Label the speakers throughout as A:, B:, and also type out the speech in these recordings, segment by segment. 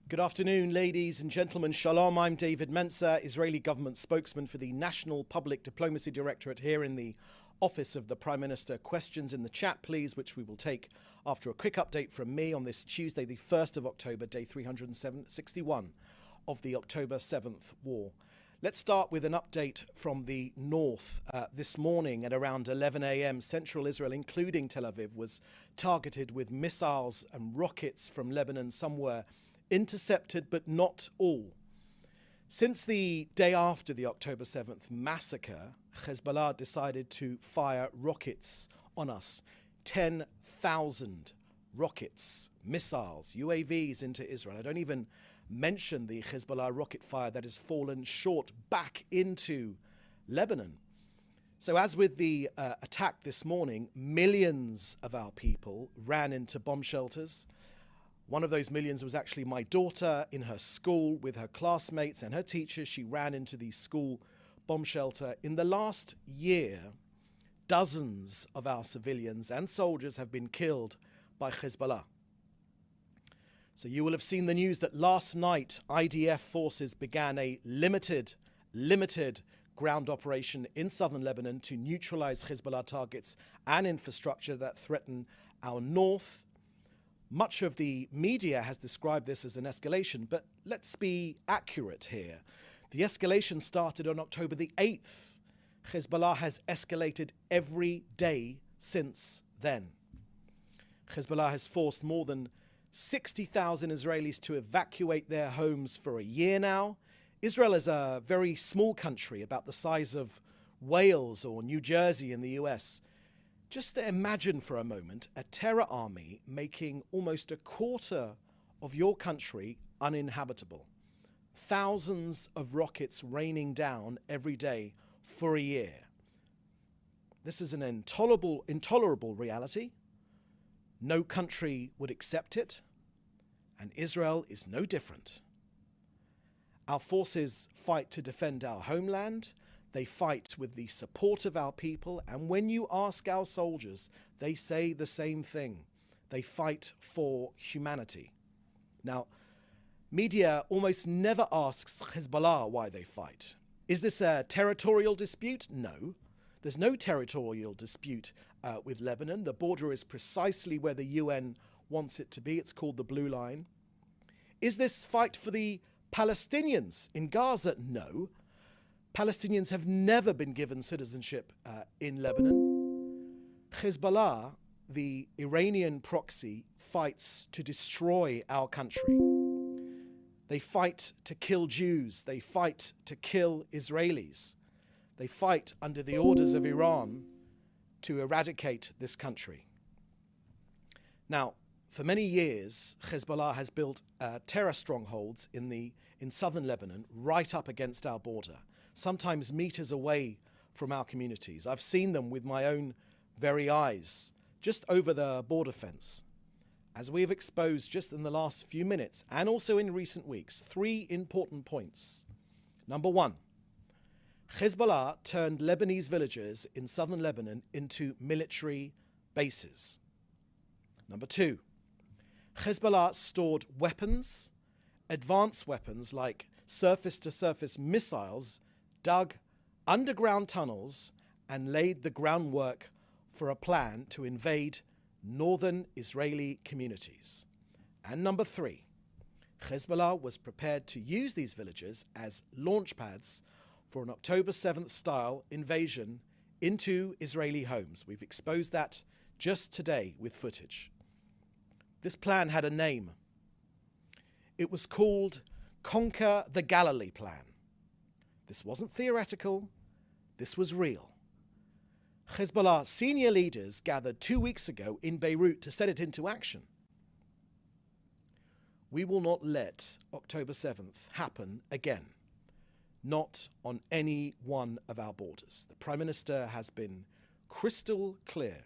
A: Good afternoon, ladies and gentlemen. Shalom, I'm David Mencer, Israeli government spokesman for the National Public Diplomacy Directorate here in the Office of the Prime Minister. Questions in the chat, please, which we will take after a quick update from me on this Tuesday, the 1st of October, day 361 of the October 7th war. Let's start with an update from the north. This morning at around 11 a.m., central Israel, including Tel Aviv, was targeted with missiles and rockets from Lebanon. Some were intercepted, but not all. Since the day after the October 7th massacre, Hezbollah decided to fire rockets on us. 10,000 rockets, missiles, UAVs into Israel. I don't even mention the Hezbollah rocket fire that has fallen short back into Lebanon. So as with the attack this morning, millions of our people ran into bomb shelters. One of those millions was actually my daughter in her school with her classmates and her teachers. She ran into the school bomb shelter. In the last year, dozens of our civilians and soldiers have been killed by Hezbollah. So you will have seen the news that last night IDF forces began a limited ground operation in southern Lebanon to neutralize Hezbollah targets and infrastructure that threaten our north. Much of the media has described this as an escalation, but let's be accurate here. The escalation started on October the 8th. Hezbollah has escalated every day since then. Hezbollah has forced more than 60,000 Israelis to evacuate their homes for a year now. Israel is a very small country, about the size of Wales or New Jersey in the US. Just imagine for a moment a terror army making almost a quarter of your country uninhabitable. Thousands of rockets raining down every day for a year. This is an intolerable reality. No country would accept it, and Israel is no different. Our forces fight to defend our homeland. They fight with the support of our people, and when you ask our soldiers, they say the same thing. They fight for humanity. Now, media almost never asks Hezbollah why they fight. Is this a territorial dispute? No. There's no territorial dispute with Lebanon. The border is precisely where the UN wants it to be. It's called the Blue Line. Is this fight for the Palestinians in Gaza? No. Palestinians have never been given citizenship in Lebanon. Hezbollah, the Iranian proxy, fights to destroy our country. They fight to kill Jews. They fight to kill Israelis. They fight under the orders of Iran to eradicate this country. Now, for many years, Hezbollah has built terror strongholds in southern Lebanon, right up against our border, sometimes meters away from our communities. I've seen them with my own very eyes, just over the border fence. As we have exposed just in the last few minutes, and also in recent weeks, three important points. Number one, Hezbollah turned Lebanese villages in southern Lebanon into military bases. Number two, Hezbollah stored weapons, advanced weapons like surface-to-surface missiles, dug underground tunnels, and laid the groundwork for a plan to invade northern Israeli communities. And number three, Hezbollah was prepared to use these villages as launch pads for an October 7th style invasion into Israeli homes. We've exposed that just today with footage. This plan had a name. It was called Conquer the Galilee Plan. This wasn't theoretical, this was real. Hezbollah senior leaders gathered 2 weeks ago in Beirut to set it into action. We will not let October 7th happen again. Not on any one of our borders. The Prime Minister has been crystal clear.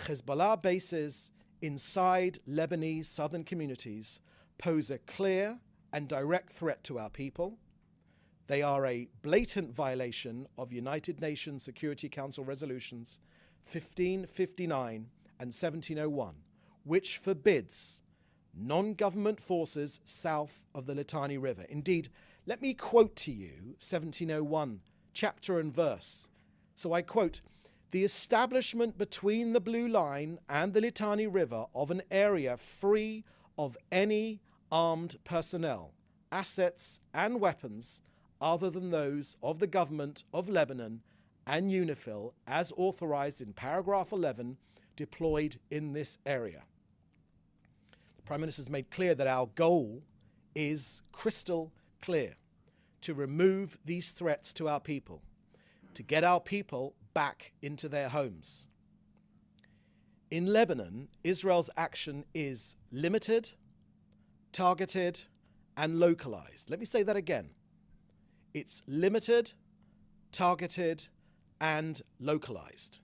A: Hezbollah bases inside Lebanese southern communities pose a clear and direct threat to our people. They are a blatant violation of United Nations Security Council resolutions 1559 and 1701, which forbids non-government forces south of the Litani River. Indeed, let me quote to you 1701, chapter and verse. So I quote, "The establishment between the Blue Line and the Litani River of an area free of any armed personnel, assets and weapons other than those of the government of Lebanon and UNIFIL as authorized in paragraph 11 deployed in this area." The Prime Minister has made clear that our goal is crystal clear: to remove these threats to our people, to get our people back into their homes. In Lebanon, Israel's action is limited, targeted, and localized. Let me say that again. It's limited, targeted, and localized.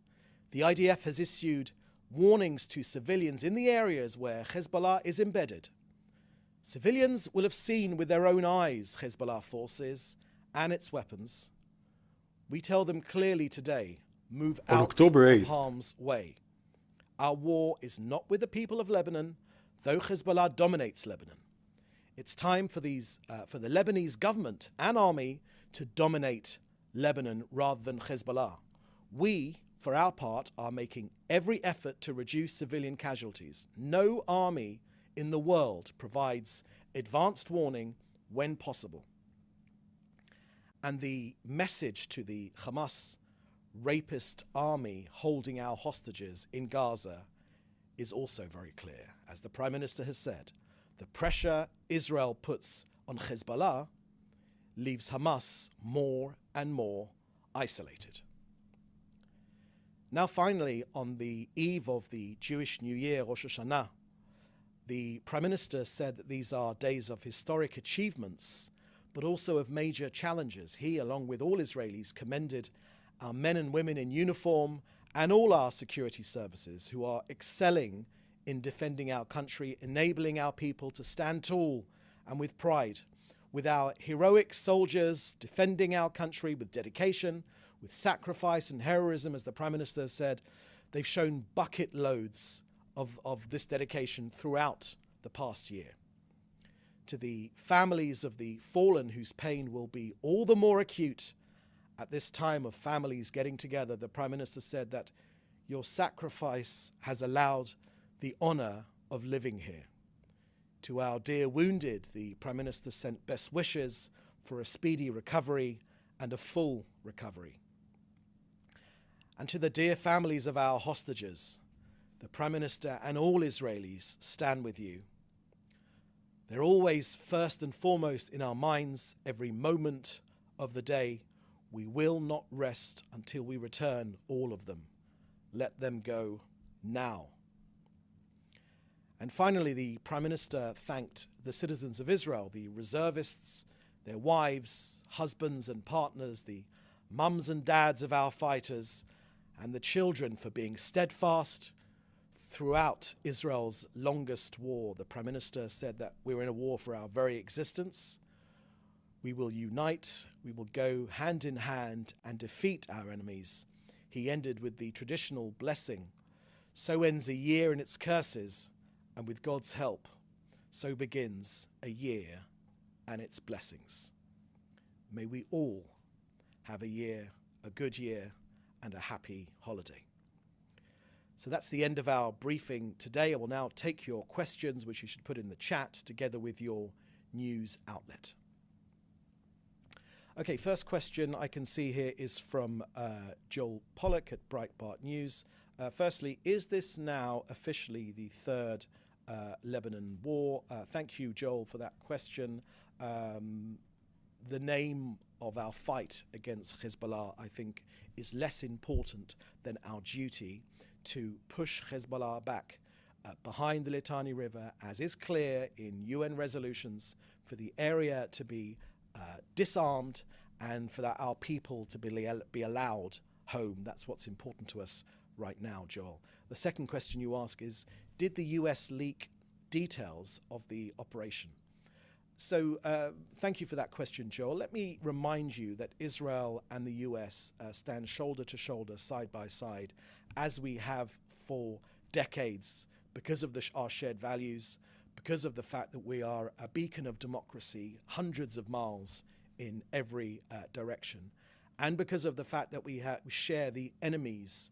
A: The IDF has issued warnings to civilians in the areas where Hezbollah is embedded. Civilians will have seen with their own eyes Hezbollah forces and its weapons. We tell them clearly today, move
B: On
A: out
B: October
A: of
B: 8th,
A: harm's way. Our war is not with the people of Lebanon, though Hezbollah dominates Lebanon. It's time for the Lebanese government and army to dominate Lebanon rather than Hezbollah. We, for our part, are making every effort to reduce civilian casualties. No army in the world provides advanced warning when possible. And the message to the Hamas rapist army holding our hostages in Gaza is also very clear. As the Prime Minister has said, the pressure Israel puts on Hezbollah leaves Hamas more and more isolated. Now finally, on the eve of the Jewish New Year, Rosh Hashanah, the Prime Minister said that these are days of historic achievements, but also of major challenges. He, along with all Israelis, commended our men and women in uniform and all our security services who are excelling in defending our country, enabling our people to stand tall and with pride, with our heroic soldiers defending our country with dedication, with sacrifice and heroism. As the Prime Minister said, they've shown bucket loads of this dedication throughout the past year. To the families of the fallen, whose pain will be all the more acute at this time of families getting together, the Prime Minister said that your sacrifice has allowed the honor of living here. To our dear wounded, the Prime Minister sent best wishes for a speedy recovery and a full recovery. And to the dear families of our hostages, the Prime Minister and all Israelis stand with you. They're always first and foremost in our minds every moment of the day. We will not rest until we return all of them. Let them go now. And finally, the Prime Minister thanked the citizens of Israel, the reservists, their wives, husbands and partners, the mums and dads of our fighters, and the children for being steadfast throughout Israel's longest war. The Prime Minister said that we're in a war for our very existence. We will unite, we will go hand in hand and defeat our enemies. He ended with the traditional blessing. So ends a year and its curses, and with God's help, so begins a year and its blessings. May we all have a good year, and a happy holiday. So that's the end of our briefing today. I will now take your questions, which you should put in the chat, together with your news outlet. Okay, first question I can see here is from Joel Pollock at Breitbart News. Firstly, is this now officially the third Lebanon war? Thank you, Joel, for that question. The name of our fight against Hezbollah, I think, is less important than our duty to push Hezbollah back behind the Litani River, as is clear in UN resolutions, for the area to be disarmed and for our people to be allowed home. That's what's important to us right now, Joel. The second question you ask is, did the US leak details of the operation? So thank you for that question, Joel. Let me remind you that Israel and the US stand shoulder to shoulder, side by side, as we have for decades, because of our shared values, because of the fact that we are a beacon of democracy hundreds of miles in every direction, and because of the fact that we share the enemies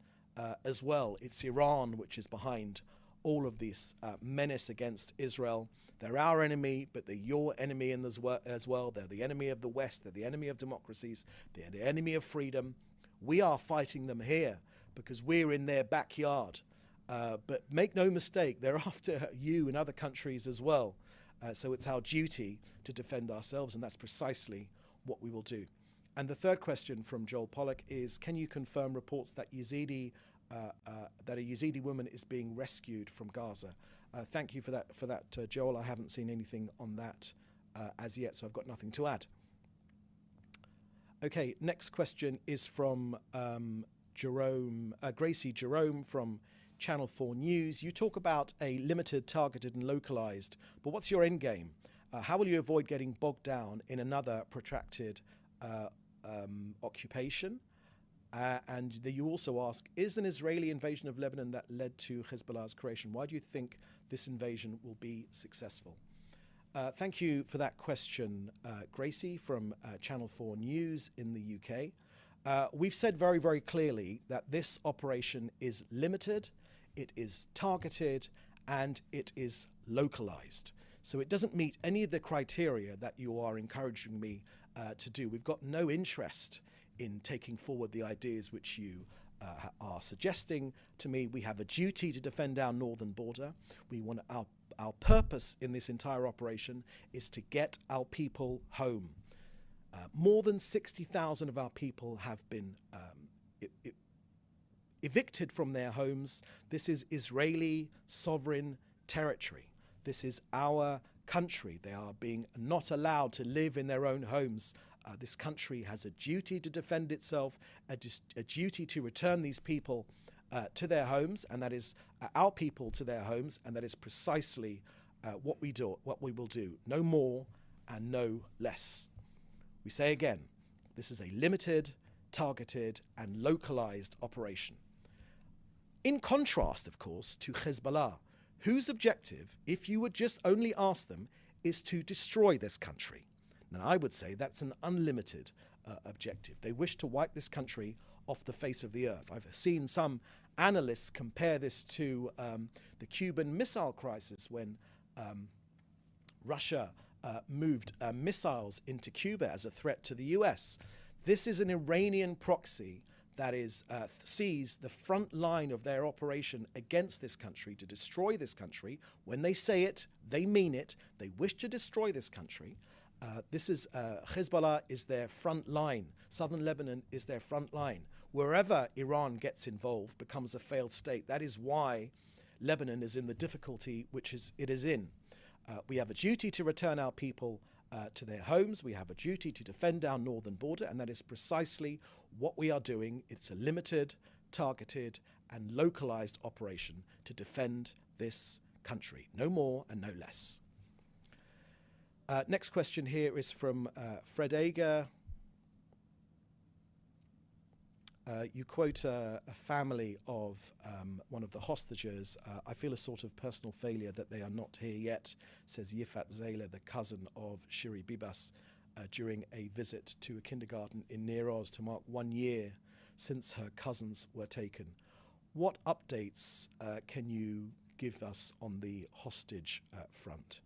A: as well. It's Iran which is behind all of this menace against Israel. They're our enemy, but they're your enemy as well. They're the enemy of the West. They're the enemy of democracies. They're the enemy of freedom. We are fighting them here because we're in their backyard. But make no mistake, they're after you and other countries as well. So it's our duty to defend ourselves, and that's precisely what we will do. And the third question from Joel Pollack is, can you confirm reports that a Yazidi woman is being rescued from Gaza? Thank you for that, Joel. I haven't seen anything on that as yet, so I've got nothing to add. Okay, next question is from Gracie Jerome from Channel 4 News. You talk about a limited, targeted and localized, but what's your end game? How will you avoid getting bogged down in another protracted occupation? And you also ask, is an Israeli invasion of Lebanon that led to Hezbollah's creation? Why do you think this invasion will be successful? Thank you for that question, Gracie from Channel 4 News in the UK. We've said very, very clearly that this operation is limited, it is targeted, and it is localized. So it doesn't meet any of the criteria that you are encouraging me to do. We've got no interest in taking forward the ideas which you are suggesting to me. We have a duty to defend our northern border. We want our purpose in this entire operation is to get our people home. More than 60,000 of our people have been evicted from their homes. This is Israeli sovereign territory. This is our country. They are being not allowed to live in their own homes. This country has a duty to defend itself, a duty to return these people to their homes, and that is our people to their homes, and that is precisely what we will do. No more and no less. We say again, this is a limited, targeted, and localized operation. In contrast, of course, to Hezbollah, whose objective, if you would just only ask them, is to destroy this country. Now, I would say that's an unlimited objective. They wish to wipe this country off the face of the earth. I've seen some analysts compare this to the Cuban Missile Crisis when Russia moved missiles into Cuba as a threat to the US. This is an Iranian proxy that sees the front line of their operation against this country to destroy this country. When they say it, they mean it. They wish to destroy this country. Hezbollah is their front line. Southern Lebanon is their front line. Wherever Iran gets involved becomes a failed state. That is why Lebanon is in the difficulty which it is in. We have a duty to return our people to their homes. We have a duty to defend our northern border, and that is precisely what we are doing. It's a limited, targeted, and localized operation to defend this country. No more and no less. Next question here is from Fred Ager. You quote a family of one of the hostages. I feel a sort of personal failure that they are not here yet, says Yifat Zayla, the cousin of Shiri Bibas, during a visit to a kindergarten in Near Oz to mark 1 year since her cousins were taken. What updates can you give us on the hostage front?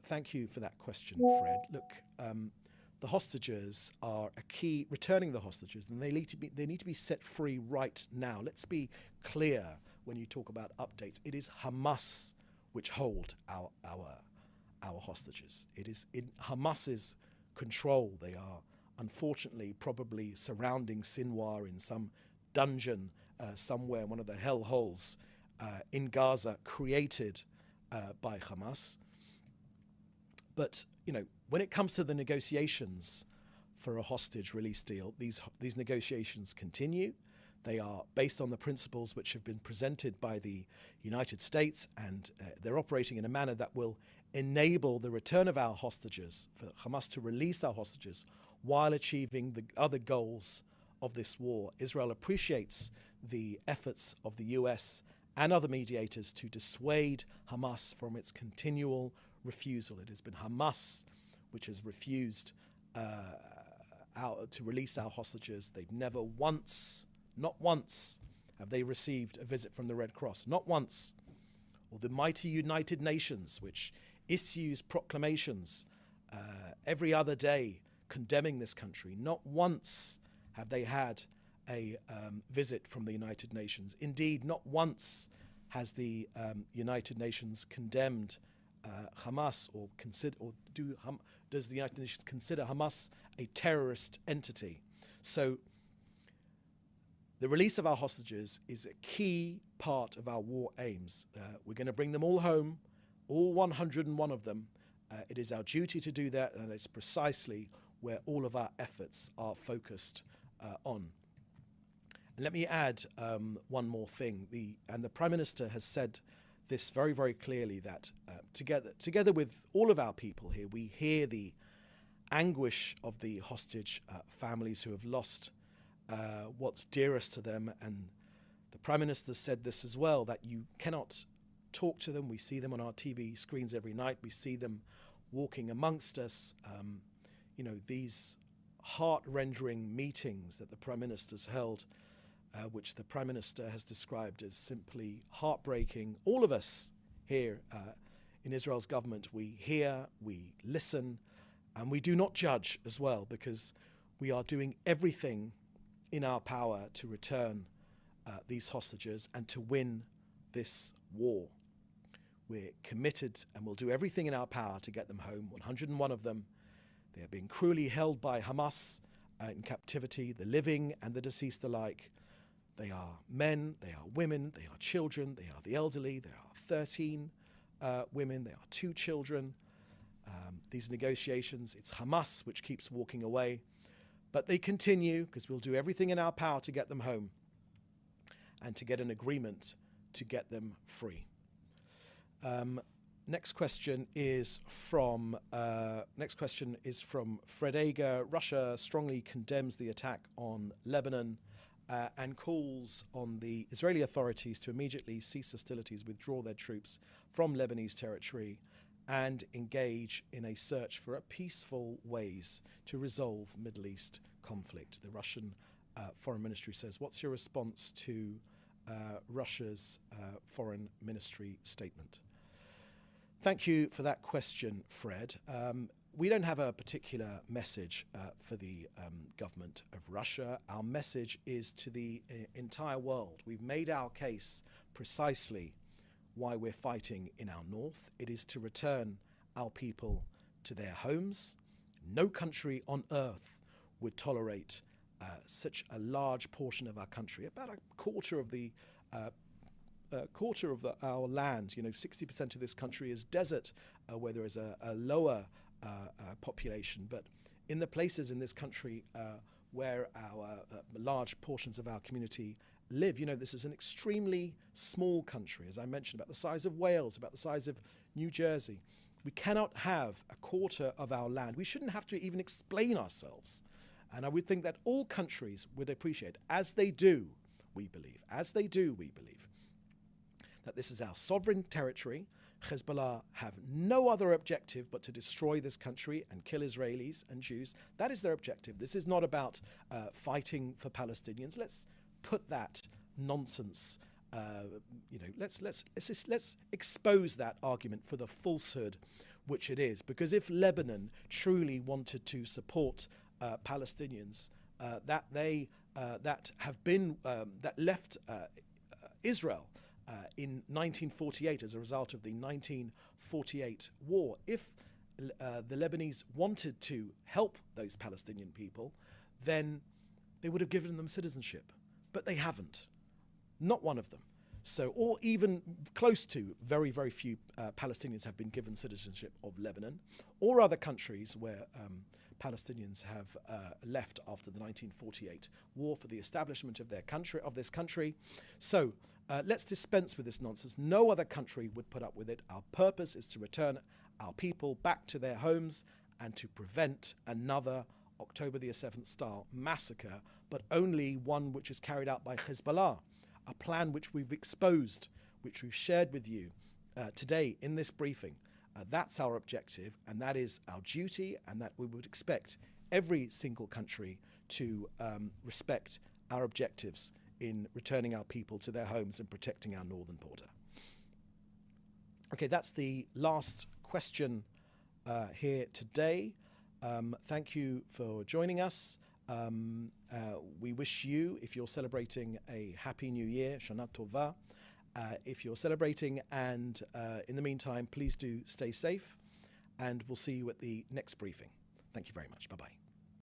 A: Thank you for that question, Fred. Look, the hostages are a key, returning the hostages, and they need to be set free right now. Let's be clear when you talk about updates. It is Hamas which hold our hostages. It is in Hamas's control. They are unfortunately probably surrounding Sinwar in some dungeon somewhere, one of the hellholes in Gaza created by Hamas. But, you know, when it comes to the negotiations for a hostage release deal, these negotiations continue. They are based on the principles which have been presented by the United States, and they're operating in a manner that will enable the return of our hostages, for Hamas to release our hostages, while achieving the other goals of this war. Israel appreciates the efforts of the US and other mediators to dissuade Hamas from its continual refusal. It has been Hamas which has refused to release our hostages. They've never once, not once, have they received a visit from the Red Cross. Not once. Or the mighty United Nations, which issues proclamations every other day condemning this country. Not once have they had a visit from the United Nations. Indeed, not once has the United Nations condemned Hamas, or does the United Nations consider Hamas a terrorist entity? So the release of our hostages is a key part of our war aims. We're going to bring them all home, all 101 of them. It is our duty to do that, and it's precisely where all of our efforts are focused on. And let me add one more thing. The Prime Minister has said this very, very clearly, that together with all of our people here, we hear the anguish of the hostage families who have lost what's dearest to them. And the Prime Minister said this as well, that you cannot talk to them. We see them on our TV screens every night. We see them walking amongst us. These heart-rending meetings that the Prime Minister's held, which the Prime Minister has described as simply heartbreaking. All of us here in Israel's government, we hear, we listen, and we do not judge as well, because we are doing everything in our power to return these hostages and to win this war. We're committed and will do everything in our power to get them home, 101 of them. They are being cruelly held by Hamas in captivity, the living and the deceased alike. They are men, they are women, they are children, they are the elderly. There are 13 women, there are 2 children. These negotiations, it's Hamas which keeps walking away. But they continue, because we'll do everything in our power to get them home and to get an agreement to get them free. Next question is from Fred Ager. Russia strongly condemns the attack on Lebanon and calls on the Israeli authorities to immediately cease hostilities, withdraw their troops from Lebanese territory, and engage in a search for peaceful ways to resolve Middle East conflict. The Russian Foreign Ministry says, what's your response to Russia's Foreign Ministry statement? Thank you for that question, Fred. We don't have a particular message for the government of Russia. Our message is to the entire world. We've made our case precisely why we're fighting in our north. It is to return our people to their homes. No country on earth would tolerate such a large portion of our country, about a quarter of our land. 60% of this country is desert, where there is a lower population. But in the places in this country where our large portions of our community live, this is an extremely small country, as I mentioned, about the size of Wales, about the size of New Jersey. We cannot have a quarter of our land. We shouldn't have to even explain ourselves. And I would think that all countries would appreciate, as they do, we believe, that this is our sovereign territory. Hezbollah have no other objective but to destroy this country and kill Israelis and Jews. That is their objective. This is not about fighting for Palestinians. Let's put that nonsense. Let's expose that argument for the falsehood which it is. Because if Lebanon truly wanted to support Palestinians that left Israel in 1948 as a result of the 1948 war, if the Lebanese wanted to help those Palestinian people, then they would have given them citizenship. But they haven't. Not one of them. So, or even close to, very, very few Palestinians have been given citizenship of Lebanon or other countries where Palestinians have left after the 1948 war for the establishment of this country. So let's dispense with this nonsense. No other country would put up with it. Our purpose is to return our people back to their homes and to prevent another October the 7th style massacre, but only one which is carried out by Hezbollah, a plan which we've exposed which we've shared with you today in this briefing, that's our objective, and that is our duty, and that we would expect every single country to respect our objectives in returning our people to their homes and protecting our northern border. Okay, that's the last question here today. Thank you for joining us. We wish you, if you're celebrating, a happy new year, Shana Tova. If you're celebrating, and in the meantime, please do stay safe, and we'll see you at the next briefing. Thank you very much. Bye-bye.